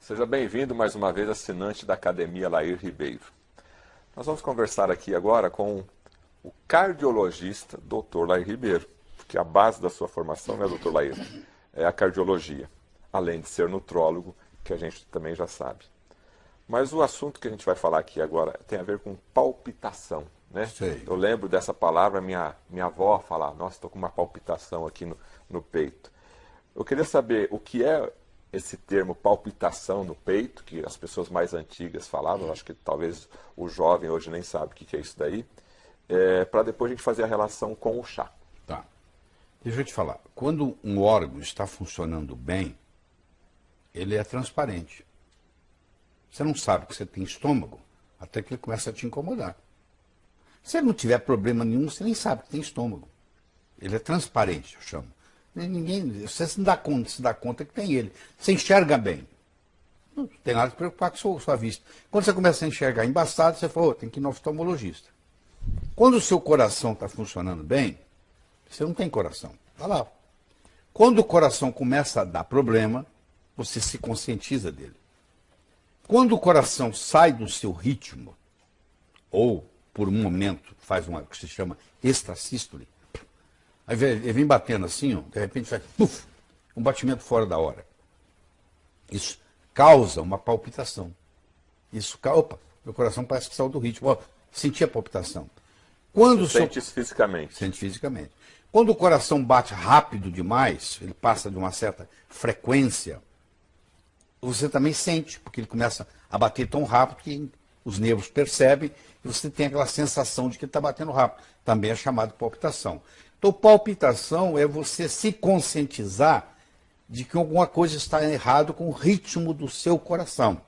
Seja bem-vindo mais uma vez, assinante da Academia Lair Ribeiro. Nós vamos conversar aqui agora com o cardiologista Dr. Lair Ribeiro, porque a base da sua formação, né, Dr. Lair, é a cardiologia, além de ser nutrólogo, que a gente também já sabe. Mas o assunto que a gente vai falar aqui agora tem a ver com palpitação, né? Sei. Eu lembro dessa palavra, minha avó falar, nossa, estou com uma palpitação aqui no peito. Eu queria saber o que é esse termo palpitação no peito, que as pessoas mais antigas falavam, acho que talvez o jovem hoje nem sabe o que é isso daí, para depois a gente fazer a relação com o chá. Tá. Deixa eu te falar. Quando um órgão está funcionando bem, ele é transparente. Você não sabe que você tem estômago até que ele começa a te incomodar. Se ele não tiver problema nenhum, você nem sabe que tem estômago. Ele é transparente, eu chamo. Você se dá conta que tem ele. Você enxerga bem. Não tem nada de preocupar com a sua vista. Quando você começa a enxergar embaçado, você fala, tem que ir no oftalmologista. Quando o seu coração está funcionando bem, você não tem coração. Está lá. Quando o coração começa a dar problema, você se conscientiza dele. Quando o coração sai do seu ritmo, ou por um momento faz uma que se chama extrasístole, aí ele vem batendo assim, ó, de repente faz puf, um batimento fora da hora. Isso causa uma palpitação. Opa, meu coração parece que saiu do ritmo. Ó, senti a palpitação. Quando Sente isso fisicamente. Sente fisicamente. Quando o coração bate rápido demais, ele passa de uma certa frequência, você também sente, porque ele começa a bater tão rápido que os nervos percebem e você tem aquela sensação de que ele está batendo rápido. Também é chamado de palpitação. Então, palpitação é você se conscientizar de que alguma coisa está errado com o ritmo do seu coração.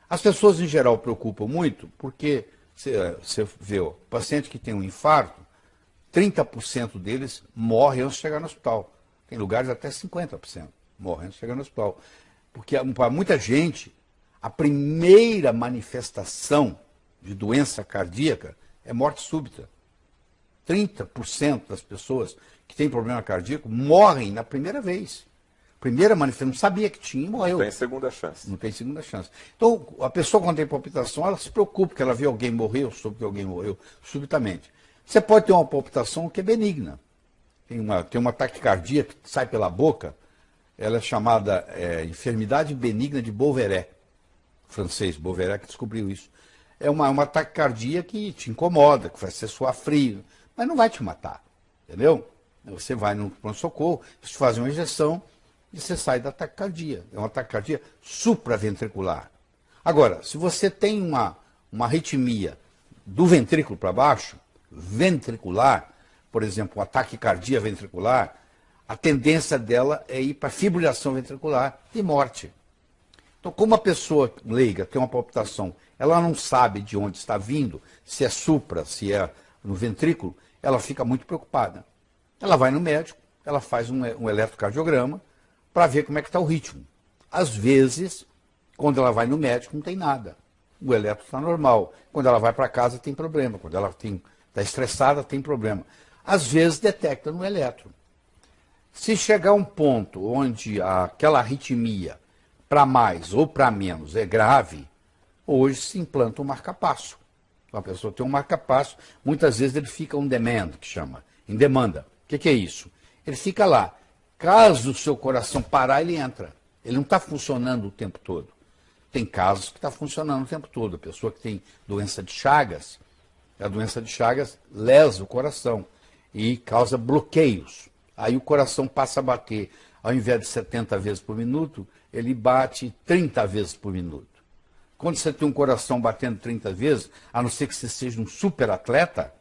As pessoas, em geral, preocupam muito porque você vê o paciente que tem um infarto, 30% deles morrem antes de chegar no hospital. Tem lugares até 50% morrem antes de chegar no hospital. Porque para muita gente, a primeira manifestação de doença cardíaca é morte súbita. 30% das pessoas que têm problema cardíaco morrem na primeira vez. Primeira manifestação, não sabia que tinha e morreu. Não tem segunda chance. Não tem segunda chance. Então, a pessoa quando tem palpitação, ela se preocupa, porque ela vê alguém morrer, ou soube que alguém morreu subitamente. Você pode ter uma palpitação que é benigna. Tem uma taquicardia que sai pela boca, ela é chamada enfermidade benigna de Bovéret. O francês Bovéret que descobriu isso. É uma taquicardia que te incomoda, que faz você suar frio, mas não vai te matar, entendeu? Você vai no pronto-socorro, eles te fazem uma injeção e você sai da taquicardia. É uma taquicardia supraventricular. Agora, se você tem uma arritmia do ventrículo para baixo, ventricular, por exemplo, uma taquicardia ventricular, a tendência dela é ir para fibrilação ventricular e morte. Então, como a pessoa leiga tem uma palpitação, ela não sabe de onde está vindo, se é supra, se é no ventrículo, ela fica muito preocupada. Ela vai no médico, ela faz um eletrocardiograma para ver como é que está o ritmo. Às vezes, quando ela vai no médico, não tem nada. O eletro está normal. Quando ela vai para casa, tem problema. Quando ela está estressada, tem problema. Às vezes, detecta no eletro. Se chegar a um ponto onde aquela arritmia, para mais ou para menos, é grave, hoje se implanta um marca-passo. A pessoa tem um marca-passo, muitas vezes ele fica on demand, que chama, em demanda. O que é isso? Ele fica lá. Caso o seu coração parar, ele entra. Ele não está funcionando o tempo todo. Tem casos que está funcionando o tempo todo. A pessoa que tem doença de Chagas, a doença de Chagas lesa o coração e causa bloqueios. Aí o coração passa a bater, ao invés de 70 vezes por minuto, ele bate 30 vezes por minuto. Quando você tem um coração batendo 30 vezes, a não ser que você seja um super atleta,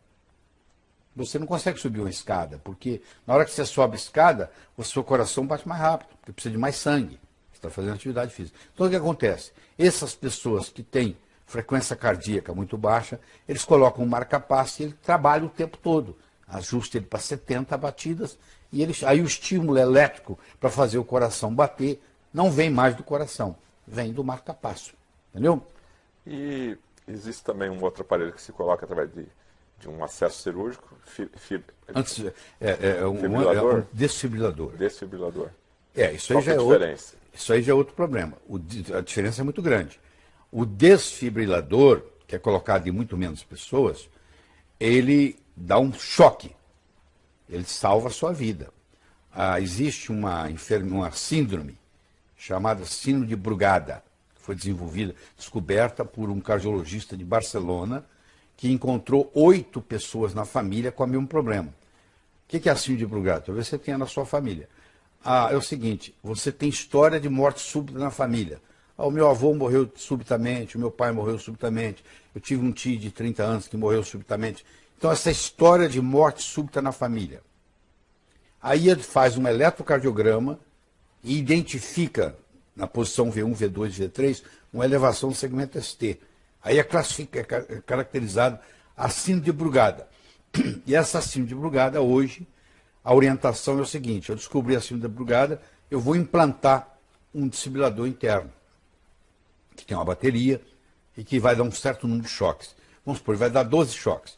você não consegue subir uma escada, porque na hora que você sobe a escada, o seu coração bate mais rápido, porque precisa de mais sangue. Você está fazendo atividade física. Então o que acontece? Essas pessoas que têm frequência cardíaca muito baixa, eles colocam um marca-passo e ele trabalha o tempo todo. Ajusta ele para 70 batidas, e aí o estímulo elétrico para fazer o coração bater não vem mais do coração, vem do marca-passo. Entendeu? E existe também um outro aparelho que se coloca através de um acesso cirúrgico, É um desfibrilador. Desfibrilador. Isso Qual aí que é já a é outro. diferença? Isso aí já é outro problema. A diferença é muito grande. O desfibrilador, que é colocado em muito menos pessoas, ele dá um choque. Ele salva a sua vida. Existe uma síndrome chamada síndrome de Brugada, que foi descoberta por um cardiologista de Barcelona, que encontrou 8 pessoas na família com o mesmo problema. O que é a síndrome de Brugada? Talvez você tenha na sua família. É o seguinte, você tem história de morte súbita na família. O meu avô morreu subitamente, o meu pai morreu subitamente, eu tive um tio de 30 anos que morreu subitamente. Então, essa história de morte súbita na família. Aí ele faz um eletrocardiograma e identifica, na posição V1, V2, V3, uma elevação do segmento ST. Aí é caracterizado a síndrome de Brugada. E essa síndrome de Brugada, hoje, a orientação é o seguinte, eu descobri a síndrome de Brugada, eu vou implantar um desfibrilador interno, que tem uma bateria e que vai dar um certo número de choques. Vamos supor, vai dar 12 choques.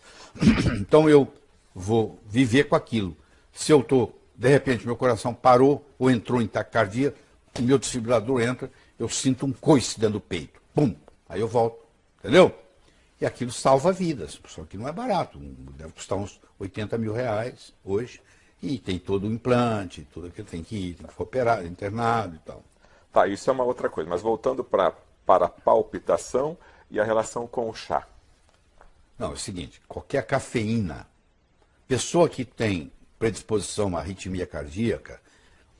Então eu vou viver com aquilo. Se eu estou, de repente, meu coração parou ou entrou em taquicardia, o meu desfibrilador entra, eu sinto um coice dentro do peito. Pum! Aí eu volto. Entendeu? E aquilo salva vidas. Só que não é barato. Deve custar uns 80 mil reais hoje. E tem todo o implante, tudo aquilo tem que ir, tem que ser operado, internado e tal. Tá, isso é uma outra coisa. Mas voltando para a palpitação e a relação com o chá. Não, é o seguinte, qualquer cafeína, pessoa que tem predisposição a arritmia cardíaca,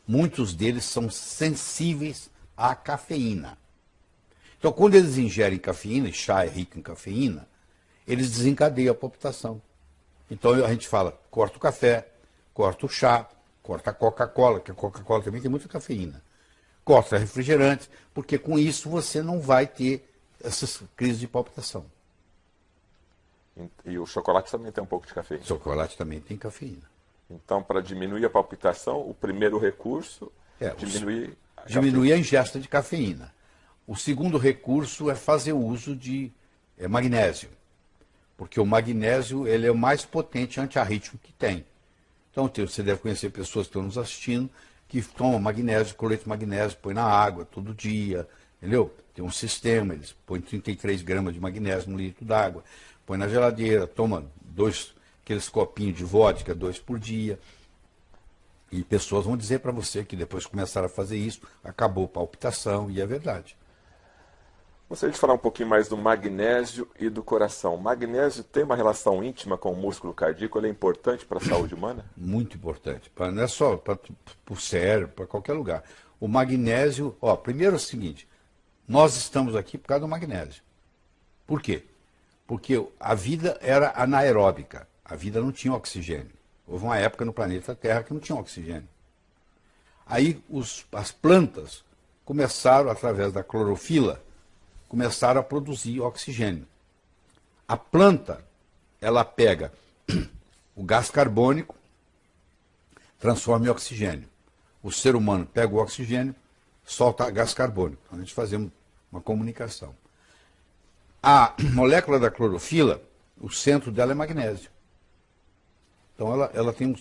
muitos deles são sensíveis à cafeína. Então, quando eles ingerem cafeína, e chá é rico em cafeína, eles desencadeiam a palpitação. Então, a gente fala, corta o café, corta o chá, corta a Coca-Cola, que a Coca-Cola também tem muita cafeína. Corta refrigerante, porque com isso você não vai ter essas crises de palpitação. E o chocolate também tem um pouco de cafeína. O chocolate também tem cafeína. Então, para diminuir a palpitação, o primeiro recurso é diminuir a ingesta de cafeína. O segundo recurso é fazer uso de magnésio, porque o magnésio ele é o mais potente antiarrítmico que tem. Então, você deve conhecer pessoas que estão nos assistindo que tomam magnésio, cloreto de magnésio, põe na água todo dia, entendeu? Tem um sistema, eles põem 33 gramas de magnésio no litro d'água, põe na geladeira, toma aqueles copinhos de vodka, 2 por dia. E pessoas vão dizer para você que depois que começaram a fazer isso, acabou a palpitação, e é verdade. Gostaria de falar um pouquinho mais do magnésio e do coração. O magnésio tem uma relação íntima com o músculo cardíaco, ele é importante para a saúde humana? Muito importante, não é só para o cérebro, para qualquer lugar. O magnésio, primeiro é o seguinte, nós estamos aqui por causa do magnésio. Por quê? Porque a vida era anaeróbica, a vida não tinha oxigênio. Houve uma época no planeta Terra que não tinha oxigênio. Aí as plantas começaram, através da clorofila, começaram a produzir oxigênio. A planta, ela pega o gás carbônico, transforma em oxigênio. O ser humano pega o oxigênio, solta gás carbônico. Então, a gente faz uma comunicação. A molécula da clorofila, o centro dela é magnésio. Então ela tem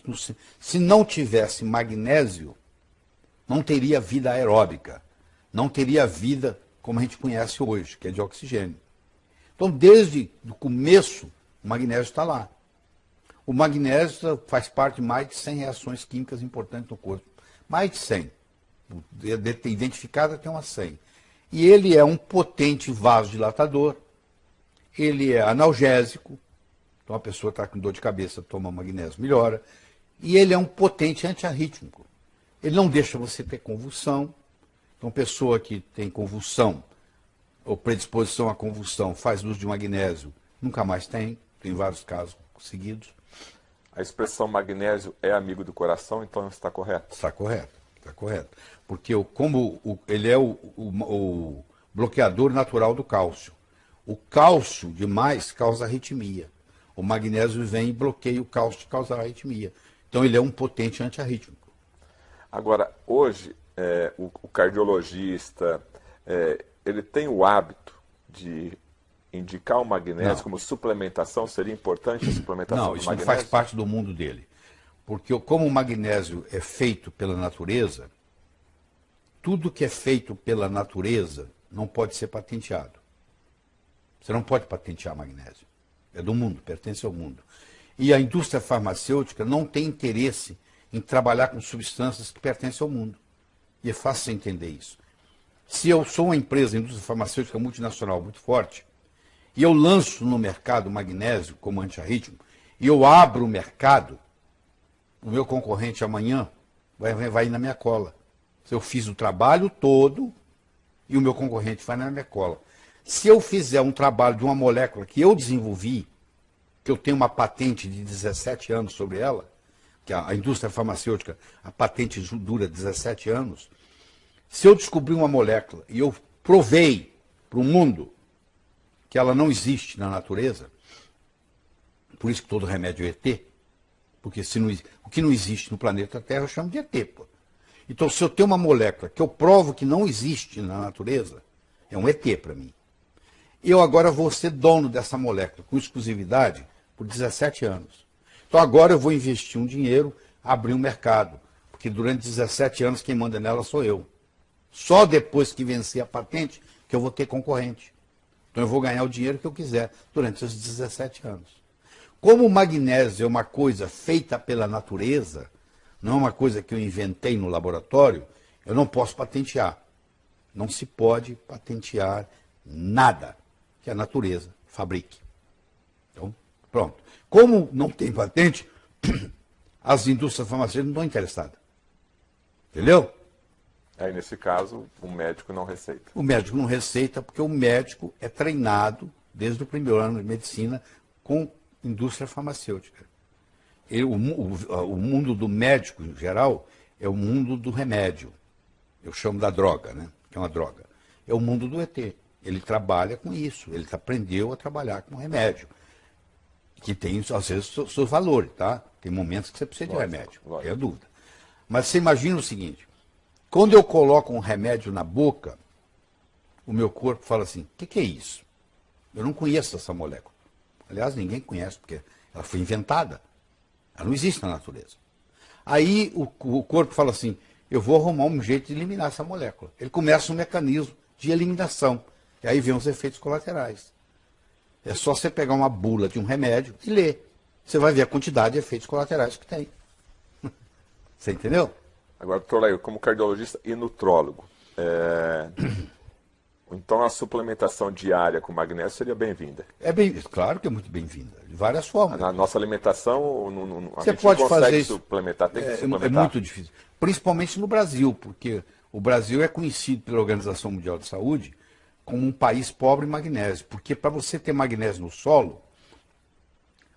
se não tivesse magnésio, não teria vida aeróbica, não teria vida como a gente conhece hoje, que é de oxigênio. Então, desde o começo, o magnésio está lá. O magnésio faz parte de mais de 100 reações químicas importantes no corpo. Mais de 100. Identificada tem umas 100. E ele é um potente vasodilatador, ele é analgésico, então a pessoa está com dor de cabeça, toma magnésio, melhora. E ele é um potente antiarrítmico. Ele não deixa você ter convulsão. Então, pessoa que tem convulsão ou predisposição à convulsão faz uso de magnésio, nunca mais tem vários casos seguidos. A expressão magnésio é amigo do coração, então está correto? Está correto. Porque ele é o bloqueador natural do cálcio. O cálcio demais causa arritmia. O magnésio vem e bloqueia o cálcio de causar arritmia. Então ele é um potente antiarrítmico. Agora, hoje, o cardiologista, ele tem o hábito de indicar o magnésio como suplementação? Seria importante a suplementação do magnésio? Não, isso não faz parte do mundo dele. Porque como o magnésio é feito pela natureza, tudo que é feito pela natureza não pode ser patenteado. Você não pode patentear magnésio. É do mundo, pertence ao mundo. E a indústria farmacêutica não tem interesse em trabalhar com substâncias que pertencem ao mundo. E é fácil você entender isso. Se eu sou uma empresa, indústria farmacêutica multinacional muito forte, e eu lanço no mercado magnésio como antiarrítmico, e eu abro o mercado, o meu concorrente amanhã vai ir na minha cola. Eu fiz o trabalho todo e o meu concorrente vai na minha cola. Se eu fizer um trabalho de uma molécula que eu desenvolvi, que eu tenho uma patente de 17 anos sobre ela, que a indústria farmacêutica, a patente dura 17 anos, se eu descobrir uma molécula e eu provei para o mundo que ela não existe na natureza, por isso que todo remédio é ET, porque o que não existe no planeta Terra eu chamo de ET, pô. Então, se eu tenho uma molécula que eu provo que não existe na natureza, é um ET para mim. Eu agora vou ser dono dessa molécula com exclusividade por 17 anos. Então, agora eu vou investir um dinheiro, abrir um mercado, porque durante 17 anos quem manda nela sou eu. Só depois que vencer a patente que eu vou ter concorrente. Então, eu vou ganhar o dinheiro que eu quiser durante esses 17 anos. Como o magnésio é uma coisa feita pela natureza, não é uma coisa que eu inventei no laboratório, eu não posso patentear. Não se pode patentear nada que a natureza fabrique. Então, pronto. Como não tem patente, as indústrias farmacêuticas não estão interessadas. Entendeu? Aí, nesse caso, o médico não receita. O médico não receita porque o médico é treinado desde o primeiro ano de medicina com indústria farmacêutica. O mundo do médico, em geral, é o mundo do remédio. Eu chamo da droga, né? Que é uma droga. É o mundo do ET. Ele trabalha com isso. Ele aprendeu a trabalhar com remédio. Que tem, às vezes, seus valores, tá? Tem momentos que você precisa de remédio, não tenha dúvida. Mas você imagina o seguinte, quando eu coloco um remédio na boca, o meu corpo fala assim, o que é isso? Eu não conheço essa molécula. Aliás, ninguém conhece, porque ela foi inventada. Ela não existe na natureza. Aí o corpo fala assim, eu vou arrumar um jeito de eliminar essa molécula. Ele começa um mecanismo de eliminação. E aí vem os efeitos colaterais. É só você pegar uma bula de um remédio e ler. Você vai ver a quantidade de efeitos colaterais que tem. Você entendeu? Agora, doutor Lair, como cardiologista e nutrólogo, então a suplementação diária com magnésio seria bem-vinda? Claro que é muito bem-vinda, de várias formas. Na nossa alimentação, a você gente pode não consegue fazer isso. Suplementar, tem que suplementar. É muito difícil. Principalmente no Brasil, porque o Brasil é conhecido pela Organização Mundial de Saúde como um país pobre em magnésio. Porque para você ter magnésio no solo,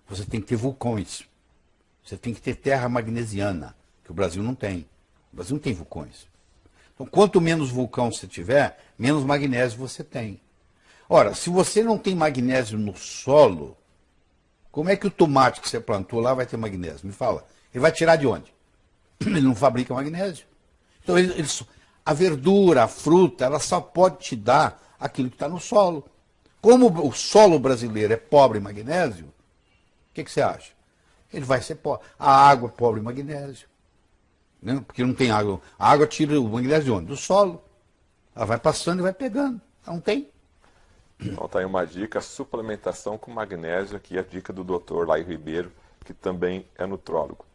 você tem que ter vulcões. Você tem que ter terra magnesiana, que o Brasil não tem. O Brasil não tem vulcões. Então, quanto menos vulcão você tiver, menos magnésio você tem. Ora, se você não tem magnésio no solo, como é que o tomate que você plantou lá vai ter magnésio? Me fala. Ele vai tirar de onde? Ele não fabrica magnésio. Então, a verdura, a fruta, ela só pode te dar aquilo que está no solo. Como o solo brasileiro é pobre em magnésio, o que você acha? Ele vai ser pobre. A água é pobre em magnésio. Né? Porque não tem água. A água tira o magnésio de onde? Do solo. Ela vai passando e vai pegando. Não tem. Então tá aí uma dica, suplementação com magnésio, aqui a dica do Dr. Lair Ribeiro, que também é nutrólogo.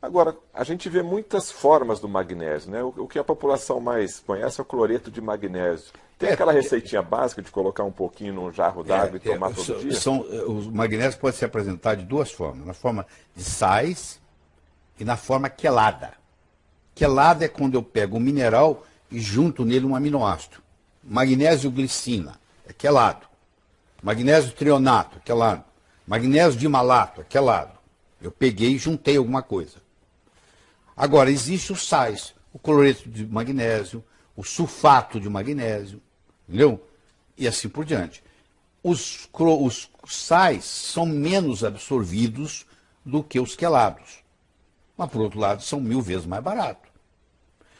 Agora, a gente vê muitas formas do magnésio, né? O que a população mais conhece é o cloreto de magnésio. Tem aquela receitinha básica de colocar um pouquinho num jarro d'água e tomar todo dia? Os magnésios podem ser apresentados de duas formas. Na forma de sais e na forma quelada. Quelada é quando eu pego um mineral e junto nele um aminoácido. Magnésio glicina, é quelado. Magnésio trionato, é quelado. Magnésio dimalato, é quelado. Eu peguei e juntei alguma coisa. Agora, existe os sais, o cloreto de magnésio, o sulfato de magnésio, entendeu? E assim por diante. Os sais são menos absorvidos do que os quelados. Mas, por outro lado, são 1000 vezes mais baratos.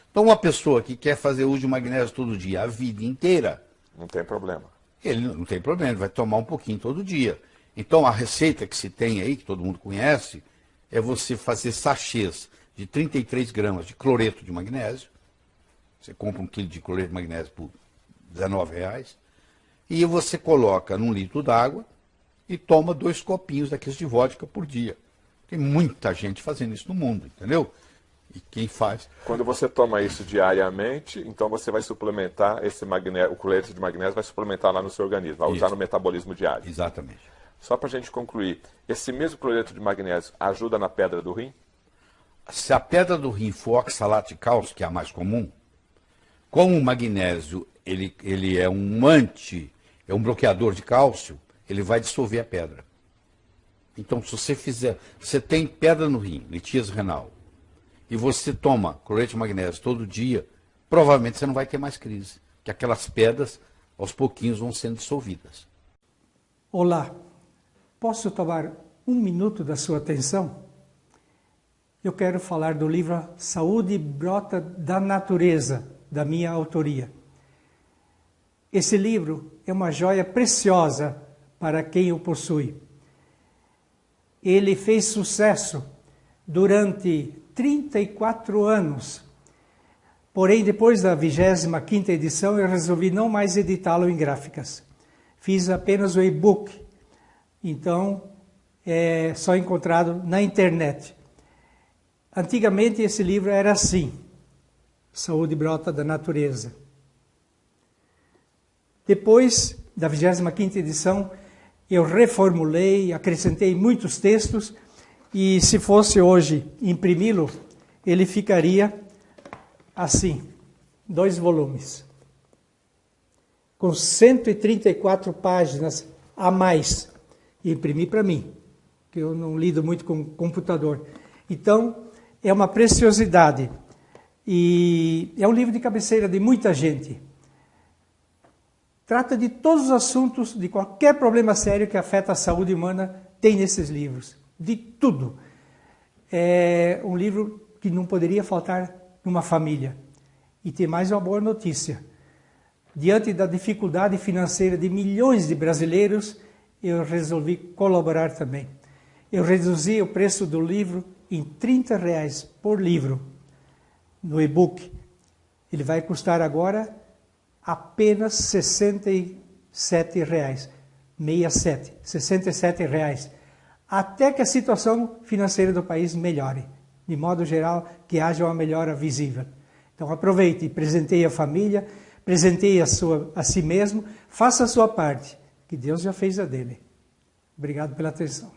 Então, uma pessoa que quer fazer uso de magnésio todo dia, a vida inteira... Não tem problema. Ele não tem problema, ele vai tomar um pouquinho todo dia. Então, a receita que se tem aí, que todo mundo conhece, é você fazer sachês de 33 gramas de cloreto de magnésio, Você compra 1 quilo de cloreto de magnésio por R$19, e você coloca num litro d'água e toma 2 copinhos daqueles de vodka por dia. Tem muita gente fazendo isso no mundo, entendeu? E quem faz... Quando você toma isso diariamente, então você vai suplementar esse magnésio, o cloreto de magnésio vai suplementar lá no seu organismo, vai usar no metabolismo diário. Exatamente. Só para a gente concluir, esse mesmo cloreto de magnésio ajuda na pedra do rim? Se a pedra do rim for oxalato de cálcio, que é a mais comum, como o magnésio ele é um bloqueador de cálcio, ele vai dissolver a pedra. Então, se você tem pedra no rim, litíase renal, e você toma cloreto de magnésio todo dia, provavelmente você não vai ter mais crise, porque aquelas pedras, aos pouquinhos, vão sendo dissolvidas. Olá, posso tomar 1 minuto da sua atenção? Eu quero falar do livro Saúde Brota da Natureza, da minha autoria. Esse livro é uma joia preciosa para quem o possui. Ele fez sucesso durante 34 anos. Porém, depois da 25ª edição, eu resolvi não mais editá-lo em gráficas. Fiz apenas o e-book. Então, é só encontrado na internet. Antigamente, esse livro era assim. Saúde Brota da Natureza. Depois da 25ª edição, eu reformulei, acrescentei muitos textos, e se fosse hoje imprimi-lo, ele ficaria assim, 2 volumes, com 134 páginas a mais. Imprimi para mim, que eu não lido muito com computador. Então, é uma preciosidade. E é um livro de cabeceira de muita gente. Trata de todos os assuntos, de qualquer problema sério que afeta a saúde humana, tem nesses livros. De tudo. É um livro que não poderia faltar numa família. E tem mais uma boa notícia. Diante da dificuldade financeira de milhões de brasileiros, eu resolvi colaborar também. Eu reduzi o preço do livro em R$30 por livro, no e-book. Ele vai custar agora apenas R$67. 67 reais. Até que a situação financeira do país melhore. De modo geral, que haja uma melhora visível. Então aproveite, presenteie a família, presenteie a si mesmo, faça a sua parte, que Deus já fez a dele. Obrigado pela atenção.